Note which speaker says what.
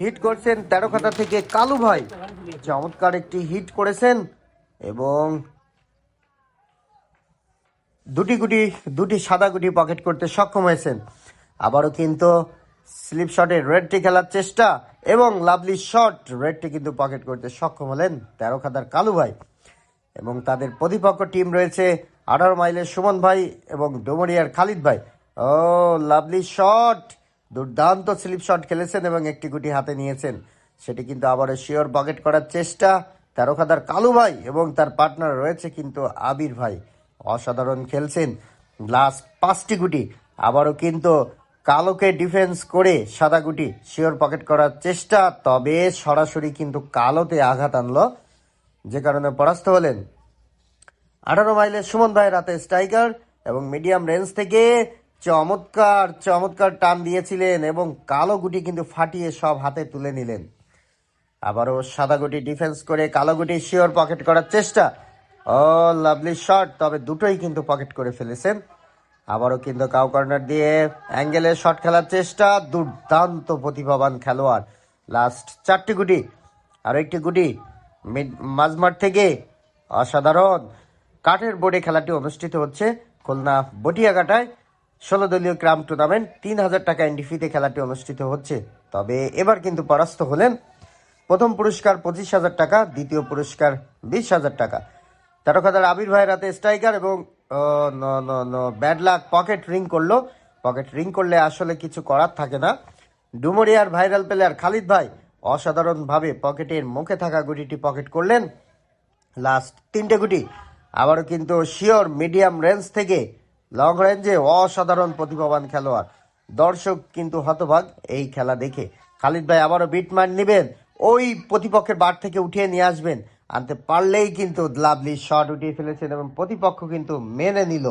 Speaker 1: Hit করছেন 13 খাতা থেকে কালু ভাই, চমৎকার একটি হিট করেছেন এবং দুটি সাদা গুটি পকেট করতে সক্ষম হয়েছেন। আবারও কিন্তু স্লিপ শটে রেডটি খেলার চেষ্টা এবং লাভলি শট, রেডটি কিন্তু পকেট করতে সক্ষম হলেন 13 খাতার কালু ভাই। এবং তাদের প্রতিপক্ষ টিম রয়েছে 18 মাইলের সুমন ভাই এবং ডোমরিয়ার খালিদ ভাই। ও লাভলি শট, দুর্দান্ত স্লিপ শট খেলেছেন এবং একটি গুটি হাতে নিয়েছেন, সেটি কিন্তু আবারও শিওর পকেট করার চেষ্টা 13 খাতার কালু ভাই এবং তার পার্টনার রয়েছে কিন্তু আবির ভাই, অসাধারণ খেলছেন। লাস্ট 5টি গুটি আবারও কিন্তু কালোকে ডিফেন্স করে সাদা গুটি শিওর পকেট করার চেষ্টা, তবে সরাসরি কিন্তু কালোতে আঘাত আনলো, যে কারণে পরাস্ত হলেন 18 মাইলের সুমন ভাইয়ের হাতে স্ট্রাইকার এবং মিডিয়াম রেঞ্জ থেকে চমৎকার টান দিয়েছিলেন এবং কালো গুটি কিন্তু ফাটিয়ে সব হাতে তুলে নিলেন। আবারও সাদা গুটি ডিফেন্স করে কালো গুটি শিওর পকেট করার চেষ্টা। ও লাভলি শট, তবে দুটোই কিন্তু পকেট করে ফেলেছেন। আবারও কিন্তু কাউ কর্নার দিয়ে অ্যাঙ্গেলে শট খেলার চেষ্টা, দুর্দান্ত প্রতিভাবান খেলোয়াড়। লাস্ট 4টি গুটি, আরও একটি গুটি মাঝমাঠ থেকে অসাধারণ। কাঠের বোর্ডে খেলাটি অনুষ্ঠিত হচ্ছে খুলনা বটিয়াঘাটায় 16 দলীয় ক্রাম টুর্নামেন্ট, 3000 টাকা এন্ট্রি ফিতে খেলাটি অনুষ্ঠিত হচ্ছে। তবে এবার কিন্তু পরাস্ত হলেন। প্রথম পুরস্কার 25,000 টাকা, দ্বিতীয় পুরস্কার 20,000 টাকা। 13 খাতার আবির ভাইয়ের হাতে স্ট্রাইকার এবং ব্যাড লাক, পকেট রিং করলে আসলে কিছু করার থাকে না। ডুমরিয়ার ভাইরাল প্লেয়ার খালিদ ভাই অসাধারণভাবে পকেটের মুখে থাকা গুটিটি পকেট করলেন। লাস্ট 3টে গুটি আবারও কিন্তু শিওর মিডিয়াম রেঞ্জ থেকে লং রেঞ্জে অসাধারণ প্রতিভাবান খেলোয়াড়। দর্শক কিন্তু হতবাক এই খেলা দেখে। খালিদ ভাই আবারও বিটম্যান নেবেন, ওই প্রতিপক্ষের বার থেকে উঠিয়ে নিয়ে আসবেন, আনতে পারলেই কিন্তু লাভলি শট উঠিয়ে ফেলেছেন এবং প্রতিপক্ষ কিন্তু মেনে নিল।